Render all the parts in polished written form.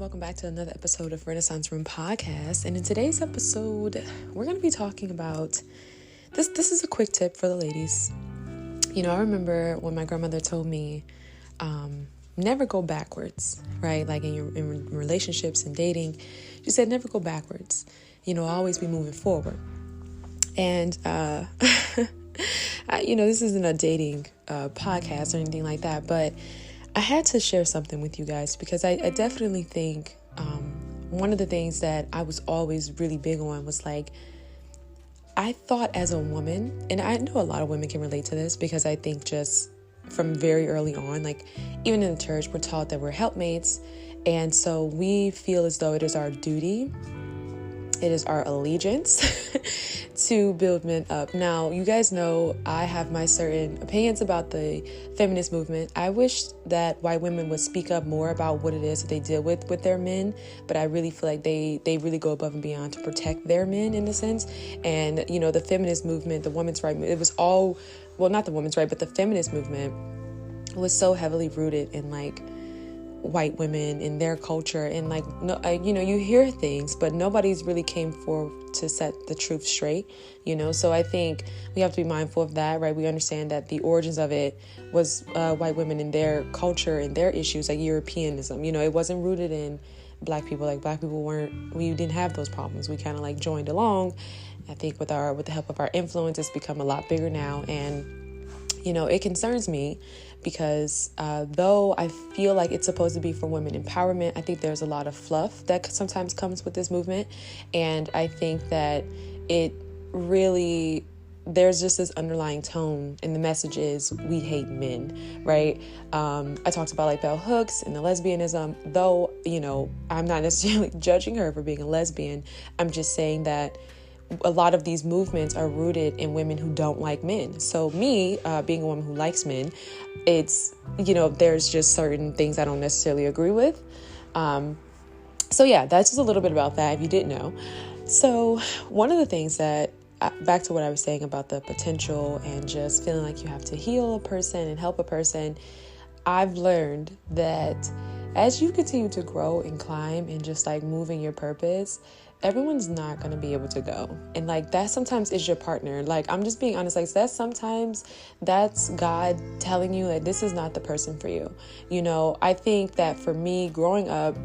welcome back to another episode of Renaissance Room Podcast. And in today's episode, we're going to be talking about this. This is a quick tip for the ladies. You know, I remember when my grandmother told me, never go backwards, right? Like in relationships and dating, she said, never go backwards. You know, always be moving forward. And, this isn't a dating podcast or anything like that, but I had to share something with you guys because I definitely think one of the things that I was always really big on was like, I thought as a woman, and I know a lot of women can relate to this because I think just from very early on, like even in the church, we're taught that we're helpmates. And so we feel as though it is our duty, it is our allegiance to build men up. Now, you guys know I have my certain opinions about the feminist movement. I wish that white women would speak up more about what it is that they deal with their men, but I really feel like they really go above and beyond to protect their men in a sense. And, you know, the feminist movement, the women's right, it was all, well, not the women's right, but the feminist movement was so heavily rooted in like white women in their culture, and like you hear things, but nobody's really came forward to set the truth straight, so I think we have to be mindful of that, right? We understand that the origins of it was white women in their culture and their issues, like Europeanism. It wasn't rooted in black people. Like black people we didn't have those problems. We kind of like joined along. I think with the help of our influence, it's become a lot bigger now, and it concerns me because though I feel like it's supposed to be for women empowerment, I think there's a lot of fluff that sometimes comes with this movement. And I think that it really, there's just this underlying tone, and the message is we hate men, right? I talked about like bell hooks and the lesbianism, though, I'm not necessarily judging her for being a lesbian. I'm just saying that a lot of these movements are rooted in women who don't like men. So me, being a woman who likes men, it's, there's just certain things I don't necessarily agree with. So yeah, that's just a little bit about that if you didn't know. So one of the things that, back to what I was saying about the potential and just feeling like you have to heal a person and help a person, I've learned that as you continue to grow and climb and just like move in your purpose, everyone's not going to be able to go. And like that sometimes is your partner. Like, I'm just being honest, like that's God telling you that this is not the person for you. I think that for me growing up,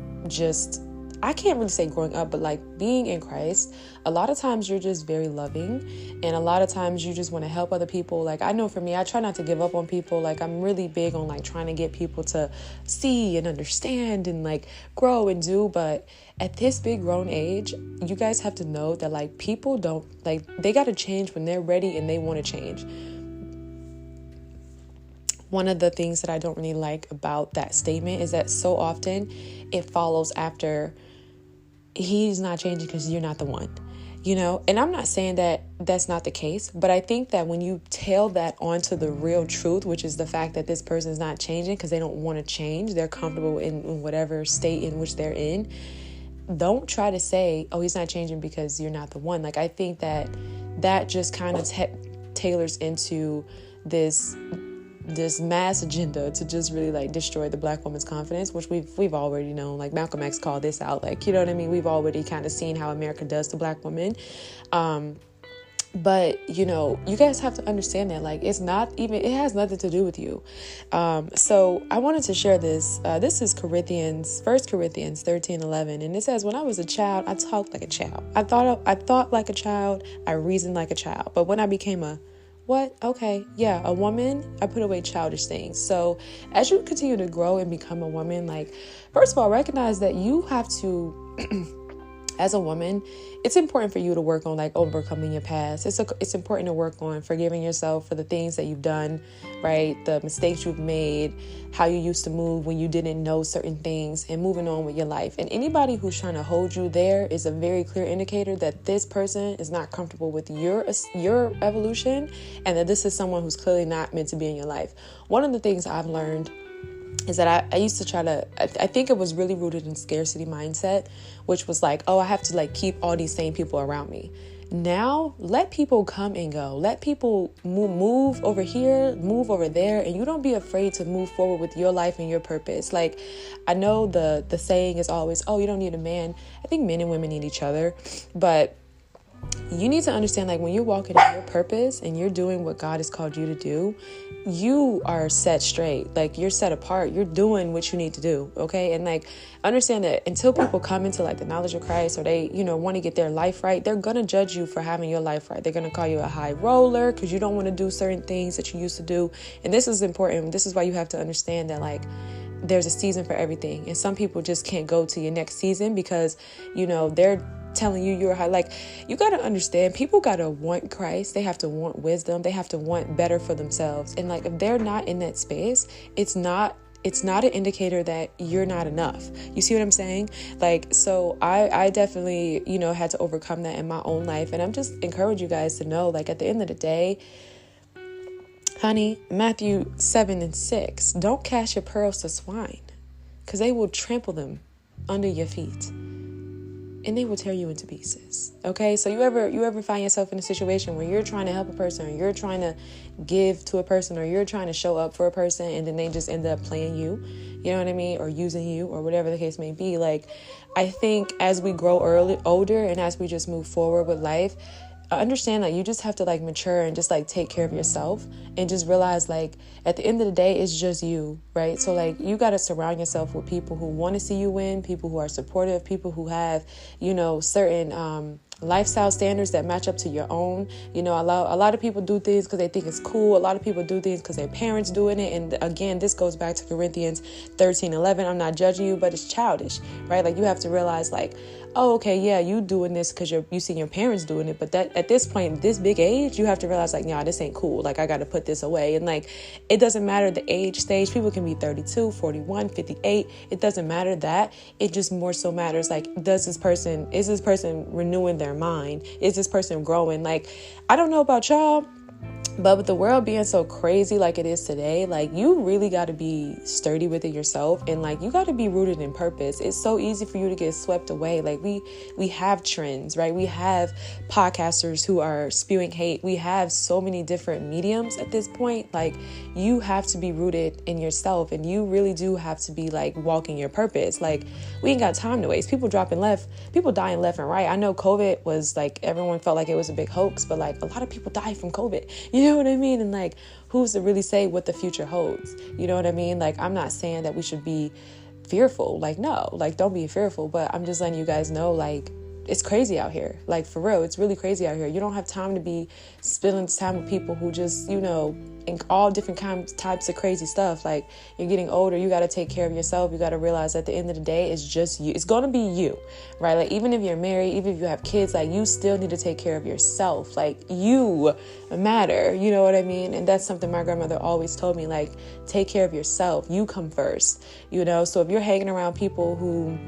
I can't really say growing up, but like being in Christ, a lot of times you're just very loving, and a lot of times you just want to help other people. Like, I know for me, I try not to give up on people. Like, I'm really big on like trying to get people to see and understand and like grow and do. But at this big grown age, you guys have to know that like people don't, like, they got to change when they're ready and they want to change. One of the things that I don't really like about that statement is that so often it follows after he's not changing because you're not the one, and I'm not saying that that's not the case, but I think that when you tail that onto the real truth, which is the fact that this person is not changing because they don't want to change, they're comfortable in whatever state in which they're in, don't try to say, oh, he's not changing because you're not the one. Like, I think that just kind of tailors into this mass agenda to just really like destroy the black woman's confidence, which we've already known. Like Malcolm X called this out. Like, you know what I mean? We've already kind of seen how America does to black women. But you guys have to understand that like it has nothing to do with you. So I wanted to share this. This is 1 Corinthians 13:11, and it says, "When I was a child, I talked like a child. I thought like a child. I reasoned like a child. But when I became a woman, I put away childish things." So as you continue to grow and become a woman, like, first of all, recognize that you have to, as a woman, it's important for you to work on like overcoming your past. It's important to work on forgiving yourself for the things that you've done, right? The mistakes you've made, how you used to move when you didn't know certain things, and moving on with your life. And anybody who's trying to hold you there is a very clear indicator that this person is not comfortable with your evolution, and that this is someone who's clearly not meant to be in your life. One of the things I've learned is that I used to I think it was really rooted in scarcity mindset, which was like, oh, I have to like keep all these same people around me. now let people come and go. Let people move over here, move over there, and you don't be afraid to move forward with your life and your purpose. Like, I know the saying is always, oh, you don't need a man. I think men and women need each other, but you need to understand, like, when you're walking in your purpose and you're doing what God has called you to do, you are set straight. Like, you're set apart. You're doing what you need to do. Okay. And like, understand that until people come into like the knowledge of Christ, or they, want to get their life right, they're going to judge you for having your life right. They're going to call you a high roller because you don't want to do certain things that you used to do. And this is important. This is why you have to understand that, like, there's a season for everything. And some people just can't go to your next season because, they're telling you're high. Like, you got to understand, people got to want Christ. They have to want wisdom. They have to want better for themselves. And like, if they're not in that space, it's not an indicator that you're not enough. You see what I'm saying? Like, so I definitely, had to overcome that in my own life. And I'm just encourage you guys to know, like, at the end of the day, honey, Matthew 7:6, don't cast your pearls to swine, because they will trample them under your feet and they will tear you into pieces. Okay. So you ever find yourself in a situation where you're trying to help a person, or you're trying to give to a person, or you're trying to show up for a person, and then they just end up playing you, you know what I mean? Or using you, or whatever the case may be. Like, I think as we grow older and as we just move forward with life, understand that you just have to like mature and just like take care of yourself, and just realize, like, at the end of the day, it's just you, right? So like, you got to surround yourself with people who want to see you win, people who are supportive, people who have, certain lifestyle standards that match up to your own. A lot of people do things because they think it's cool. A lot of people do things because their parents doing it. And again, this goes back to Corinthians 13:11. I'm not judging you, but it's childish, right? Like, you have to realize, like, oh, okay, yeah, you doing this because you see your parents doing it. But that at this point, this big age, you have to realize, like, nah, this ain't cool. Like, I got to put this away. And like, it doesn't matter the age stage. People can be 32, 41, 58. It doesn't matter that. It just more so matters, like, is this person renewing their mind? Is this person growing? Like, I don't know about y'all, but with the world being so crazy like it is today, like, you really got to be sturdy within yourself, and like, you got to be rooted in purpose. It's so easy for you to get swept away. Like, we have trends, right? We have podcasters who are spewing hate. We have so many different mediums at this point. Like, you have to be rooted in yourself, and you really do have to be like walking your purpose. Like, we ain't got time to waste. People dying left and right. I know COVID was like, everyone felt like it was a big hoax, but like, a lot of people died from COVID. You know what I mean? And like, who's to really say what the future holds? You know what I mean? Like, I'm not saying that we should be fearful. Like, no, like, don't be fearful. But I'm just letting you guys know, like, it's crazy out here. Like, for real, it's really crazy out here. You don't have time to be spending time with people who just, in all different types of crazy stuff. Like, you're getting older. You got to take care of yourself. You got to realize at the end of the day, it's just you. It's going to be you, right? Like, even if you're married, even if you have kids, like, you still need to take care of yourself. Like, you matter. You know what I mean? And that's something my grandmother always told me, like, take care of yourself. You come first, So if you're hanging around people who,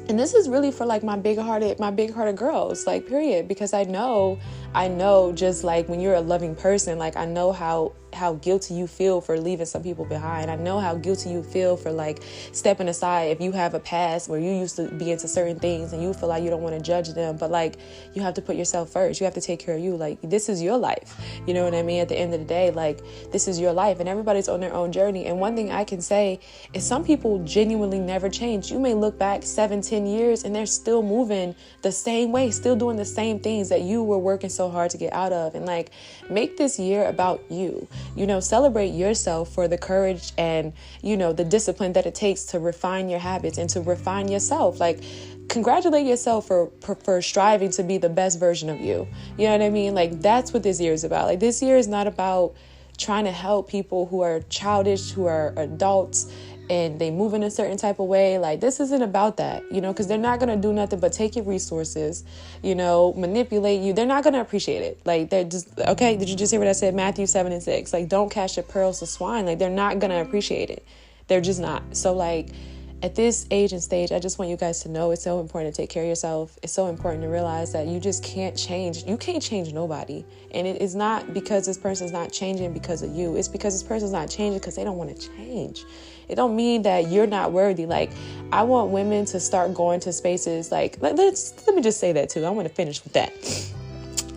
and this is really for like my big-hearted girls, like, period, because I know just like when you're a loving person, like, I know how guilty you feel for leaving some people behind. I know how guilty you feel for like stepping aside if you have a past where you used to be into certain things and you feel like you don't want to judge them, but like, you have to put yourself first. You have to take care of you. Like, this is your life. You know what I mean? At the end of the day, like, this is your life, and everybody's on their own journey. And one thing I can say is some people genuinely never change. You may look back 7-10 years and they're still moving the same way, still doing the same things that you were working so hard to get out of. And like, make this year about you. Celebrate yourself for the courage and, the discipline that it takes to refine your habits and to refine yourself. Like, congratulate yourself for striving to be the best version of you. You know what I mean? Like, that's what this year is about. Like, this year is not about trying to help people who are childish, who are adults, and they move in a certain type of way. Like, this isn't about that, because they're not going to do nothing but take your resources, manipulate you. They're not going to appreciate it. Like, they're just, okay, did you just hear what I said? Matthew 7:6, like, don't cast your pearls to swine. Like, they're not going to appreciate it. They're just not. So like, at this age and stage, I just want you guys to know it's so important to take care of yourself. It's so important to realize that you just can't change. You can't change nobody. And it is not because this person's not changing because of you. It's because this person's not changing because they don't want to change. It don't mean that you're not worthy. Like, I want women to start going to spaces like, let me just say that too. I want to finish with that.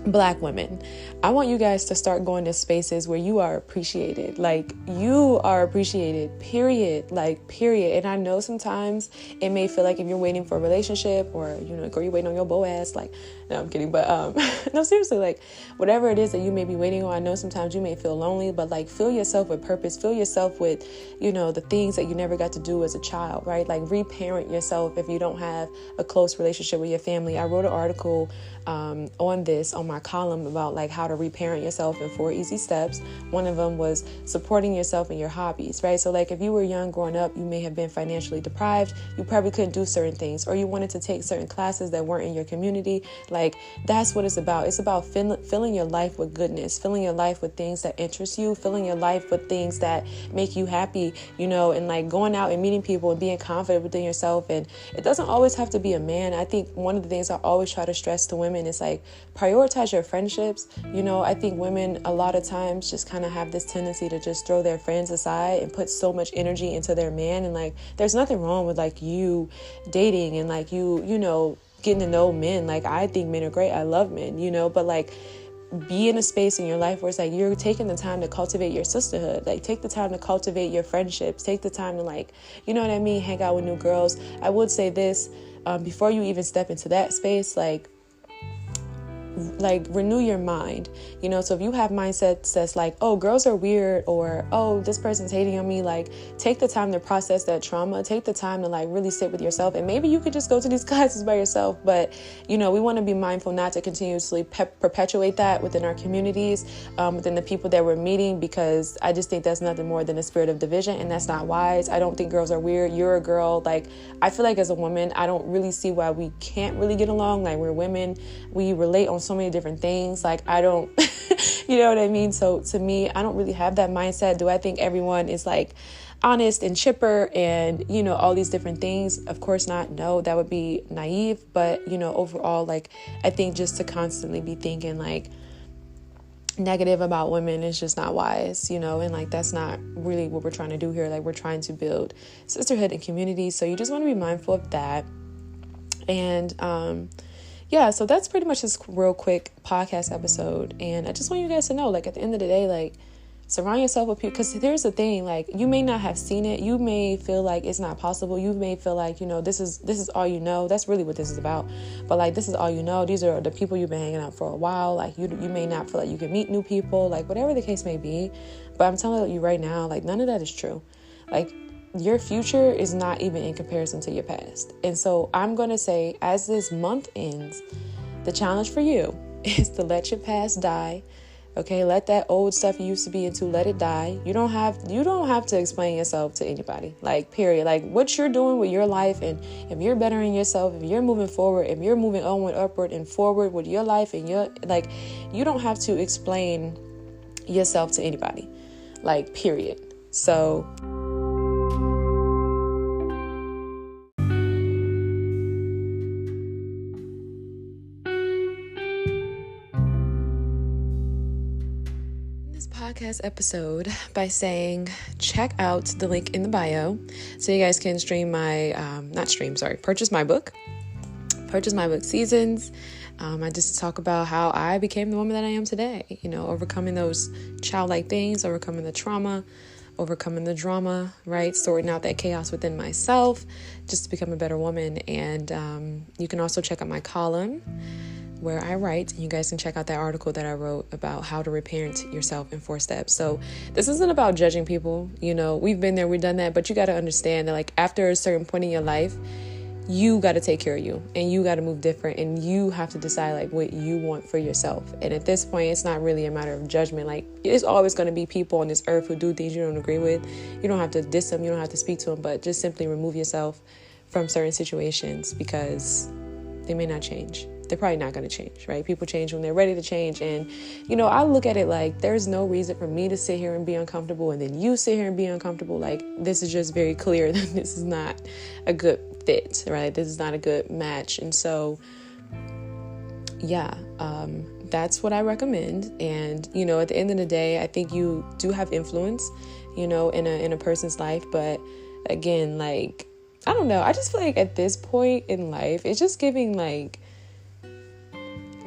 Black women, I want you guys to start going to spaces where you are appreciated. Like, you are appreciated, period. Like, period. And I know sometimes it may feel like if you're waiting for a relationship, or, you know, girl, you're waiting on your Boaz, like, no, I'm kidding. But, no, seriously, like, whatever it is that you may be waiting on, I know sometimes you may feel lonely, but like, fill yourself with purpose, fill yourself with, you know, the things that you never got to do as a child, right? Like, reparent yourself if you don't have a close relationship with your family. I wrote an article on this on my column about like how to reparent yourself in 4 easy steps. One of them was supporting yourself in your hobbies, right? So like, if you were young growing up, you may have been financially deprived. You probably couldn't do certain things, or you wanted to take certain classes that weren't in your community. Like, that's what it's about. It's about filling your life with goodness, filling your life with things that interest you, filling your life with things that make you happy, you know, and like going out and meeting people and being confident within yourself. And it doesn't always have to be a man. I think one of the things I always try to stress to women is like, prioritize your friendships. You know, I think women a lot of times just kind of have this tendency to just throw their friends aside and put so much energy into their man. And like, there's nothing wrong with like you dating and like you know, getting to know men. Like, I think men are great. I love men, you know, but like, be in a space in your life where it's like you're taking the time to cultivate your sisterhood. Like, take the time to cultivate your friendships. Take the time to, like, you know what I mean, hang out with new girls. I would say this, before you even step into that space, like renew your mind, you know. So if you have mindsets that's like, oh, girls are weird, or oh, this person's hating on me, like, take the time to process that trauma. Take the time to like really sit with yourself. And maybe you could just go to these classes by yourself, but you know, we want to be mindful not to continuously perpetuate that within our communities, within the people that we're meeting, because I just think that's nothing more than a spirit of division, and that's not wise. I don't think girls are weird. You're a girl. Like, I feel like as a woman, I don't really see why we can't really get along. Like, we're women, we relate on so many different things. Like, I don't you know what I mean? So to me, I don't really have that mindset. Do I think everyone is like honest and chipper and, you know, all these different things? Of course not. No, that would be naive. But, you know, overall, like, I think just to constantly be thinking like negative about women is just not wise, you know, and like, that's not really what we're trying to do here. Like, we're trying to build sisterhood and community. So you just want to be mindful of that. And, yeah, so that's pretty much this real quick podcast episode. And I just want you guys to know, like, at the end of the day, like, surround yourself with people. Because here's the thing, like, you may not have seen it. You may feel like it's not possible. You may feel like, you know, this is all you know. That's really what this is about. But like, this is all you know. These are the people you've been hanging out for a while. Like, you may not feel like you can meet new people, like, whatever the case may be. But I'm telling you right now, like, none of that is true. Like, your future is not even in comparison to your past. And so I'm going to say, as this month ends, the challenge for you is to let your past die. Okay, let that old stuff you used to be into, let it die. You don't have to explain yourself to anybody. Like, period. Like, what you're doing with your life, and if you're bettering yourself, if you're moving forward, if you're moving onward, upward, and forward with your life, and your, like, you don't have to explain yourself to anybody. Like, period. So podcast episode by saying, check out the link in the bio so you guys can purchase my book Seasons. I just talk about how I became the woman that I am today, you know, overcoming those childlike things, overcoming the trauma, overcoming the drama, right? Sorting out that chaos within myself just to become a better woman. And you can also check out my column where I write, and you guys can check out that article that I wrote about how to reparent yourself in 4 steps. So this isn't about judging people. You know, we've been there, we've done that, but you got to understand that, like, after a certain point in your life, you got to take care of you, and you got to move different, and you have to decide like what you want for yourself. And at this point, it's not really a matter of judgment. Like, there's always going to be people on this earth who do things you don't agree with. You don't have to diss them, you don't have to speak to them, but just simply remove yourself from certain situations because they may not change. They're probably not going to change, right? People change when they're ready to change. And, you know, I look at it like there's no reason for me to sit here and be uncomfortable and then you sit here and be uncomfortable. Like, this is just very clear that this is not a good fit, right? This is not a good match. And so, yeah, that's what I recommend. And, you know, at the end of the day, I think you do have influence, you know, in a person's life. But again, like, I don't know. I just feel like at this point in life, it's just giving like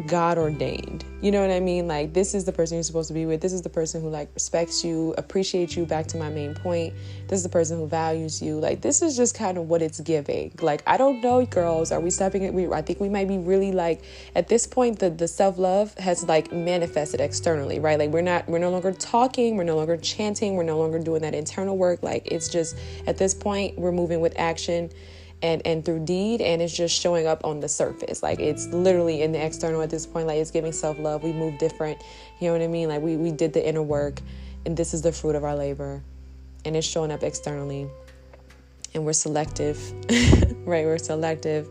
God ordained. You know what I mean? Like, this is the person you're supposed to be with. This is the person who like respects you, appreciates you, back to my main point. This is the person who values you. Like, this is just kind of what it's giving. Like, I don't know, girls, are we stepping it? I think we might be really like, at this point, the self-love has like manifested externally, right? Like, we're no longer talking, we're no longer chanting, we're no longer doing that internal work. Like, it's just, at this point, we're moving with action and through deed, and it's just showing up on the surface. Like, it's literally in the external at this point. Like, it's giving self-love. We move different, you know what I mean? Like, we did the inner work, and this is the fruit of our labor, and it's showing up externally. And we're selective, right? We're selective,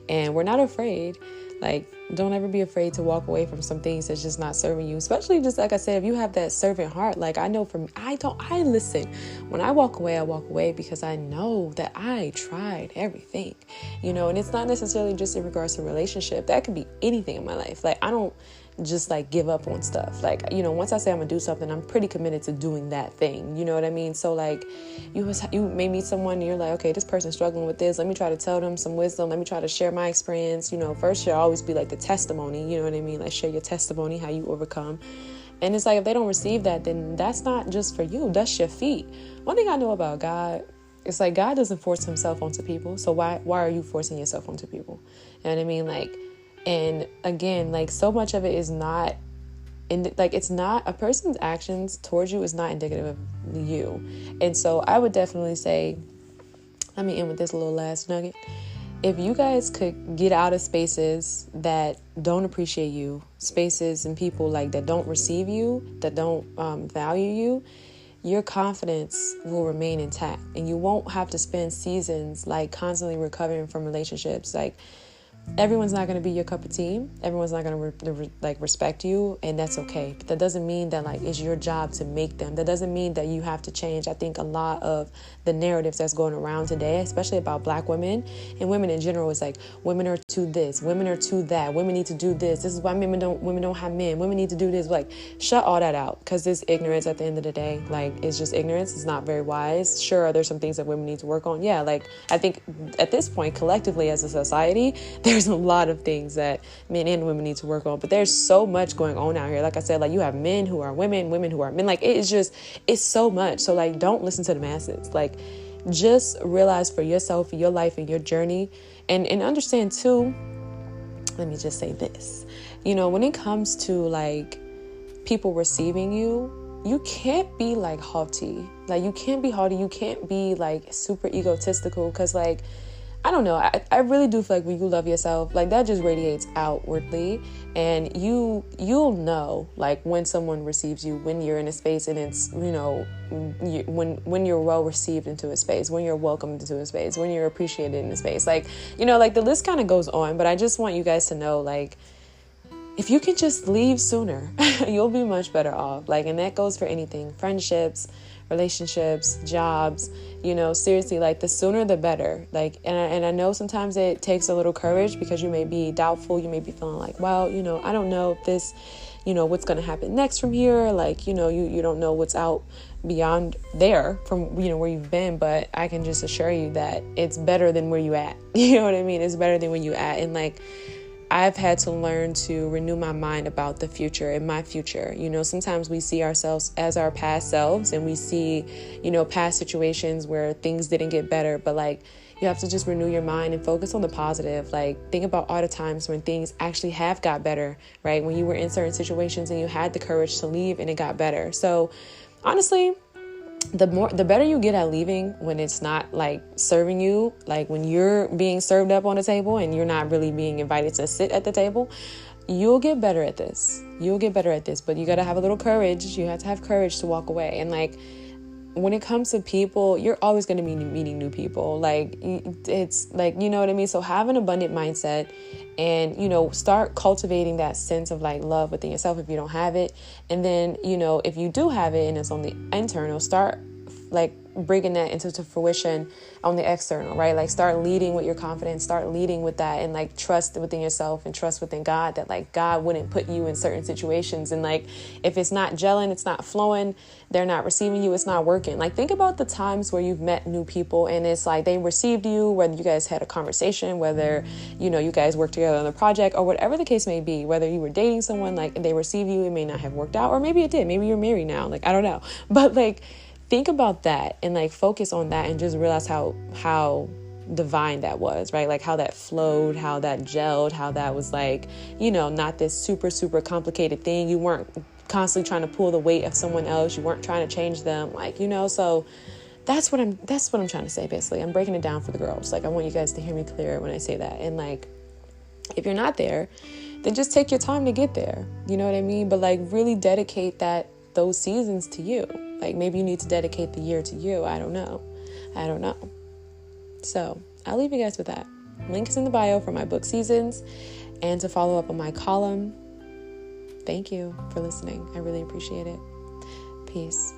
and we're not afraid. Like, don't ever be afraid to walk away from some things that's just not serving you. Especially, just like I said, if you have that servant heart. Like, I know from, I listen. When I walk away because I know that I tried everything, and it's not necessarily just in regards to relationship. That could be anything in my life. Like, I don't just like give up on stuff. Like, once I say I'm gonna do something, I'm pretty committed to doing that thing. You know what I mean? So like, you may meet someone and you're like, okay, this person's struggling with this. Let me try to tell them some wisdom. Let me try to share my experience. First should always be like the testimony. You know what I mean? Like, share your testimony, how you overcome. And it's like, if they don't receive that, then that's not just for you. That's your feet. One thing I know about God, it's like, God doesn't force himself onto people. So why are you forcing yourself onto people? You know what I mean? Like, and again, like, so much of it is not, it's not, a person's actions towards you is not indicative of you. And so I would definitely say, let me end with this little last nugget. If you guys could get out of spaces that don't appreciate you, spaces and people like that don't receive you, that don't value you, your confidence will remain intact, and you won't have to spend seasons like constantly recovering from relationships. Like, everyone's not going to be your cup of tea. Everyone's not going to respect you, and that's okay. But that doesn't mean that like it's your job to make them. That doesn't mean that you have to change. I think a lot of the narratives that's going around today, especially about Black women and women in general, is like, women are to this, women are to that, women need to do this. This is why women don't have men. Women need to do this. Like, shut all that out, because it's ignorance at the end of the day. Like, it's just ignorance. It's not very wise. Sure, there's some things that women need to work on. Yeah, like, I think at this point, collectively as a society, there's a lot of things that men and women need to work on, but there's so much going on out here. Like I said, like, you have men who are women, women who are men. Like, it's so much. So like, don't listen to the masses. Like, just realize for yourself, your life and your journey, and understand too, let me just say this, when it comes to like people receiving you, you can't be like haughty. Like, you can't be haughty. You can't be like super egotistical, because like, I don't know. I really do feel like when you love yourself, like, that just radiates outwardly, and you'll know like when someone receives you, when you're in a space and it's, when you're well received into a space, when you're welcomed into a space, when you're appreciated in a space. Like, like the list kind of goes on, but I just want you guys to know, like, if you can just leave sooner, you'll be much better off. Like, and that goes for anything, friendships, relationships, jobs, seriously, like, the sooner the better. Like, and I know sometimes it takes a little courage, because you may be doubtful. You may be feeling like, well, I don't know if this, what's going to happen next from here. Like, you don't know what's out beyond there from, where you've been, but I can just assure you that it's better than where you at. You know what I mean? It's better than where you at. And like, I've had to learn to renew my mind about the future and my future. Sometimes we see ourselves as our past selves, and we see, past situations where things didn't get better. But like, you have to just renew your mind and focus on the positive. Like, think about all the times when things actually have got better, right? When you were in certain situations and you had the courage to leave and it got better. So honestly, the better you get at leaving when it's not like serving you, like when you're being served up on the table and you're not really being invited to sit at the table, you'll get better at this. But you got to have a little courage. You have to have courage to walk away. And like, when it comes to people, you're always going to be meeting new people. Like, it's like, you know what I mean? So have an abundant mindset, and, start cultivating that sense of like love within yourself if you don't have it. And then, if you do have it and it's on the internal, start like bringing that into fruition on the external, right? Like start leading with your confidence, start leading with that, and like trust within yourself and trust within God that like God wouldn't put you in certain situations. And like, if it's not gelling, it's not flowing, they're not receiving you, it's not working. Like think about the times where you've met new people and it's like they received you, whether you guys had a conversation, whether, you know, you guys worked together on a project or whatever the case may be, whether you were dating someone, like they receive you, it may not have worked out, or maybe it did, maybe you're married now, like I don't know. But like think about that and like focus on that and just realize how divine that was, right? Like how that flowed, how that gelled, how that was like, you know, not this super, super complicated thing. You weren't constantly trying to pull the weight of someone else. You weren't trying to change them, like, you know, so that's what I'm trying to say. Basically, I'm breaking it down for the girls. Like, I want you guys to hear me clear when I say that. And like, if you're not there, then just take your time to get there. You know what I mean? But like really dedicate those seasons to you. Like maybe you need to dedicate the year to you. I don't know. So I'll leave you guys with that. Link is in the bio for my book seasons and to follow up on my column. Thank you for listening. I really appreciate it. Peace.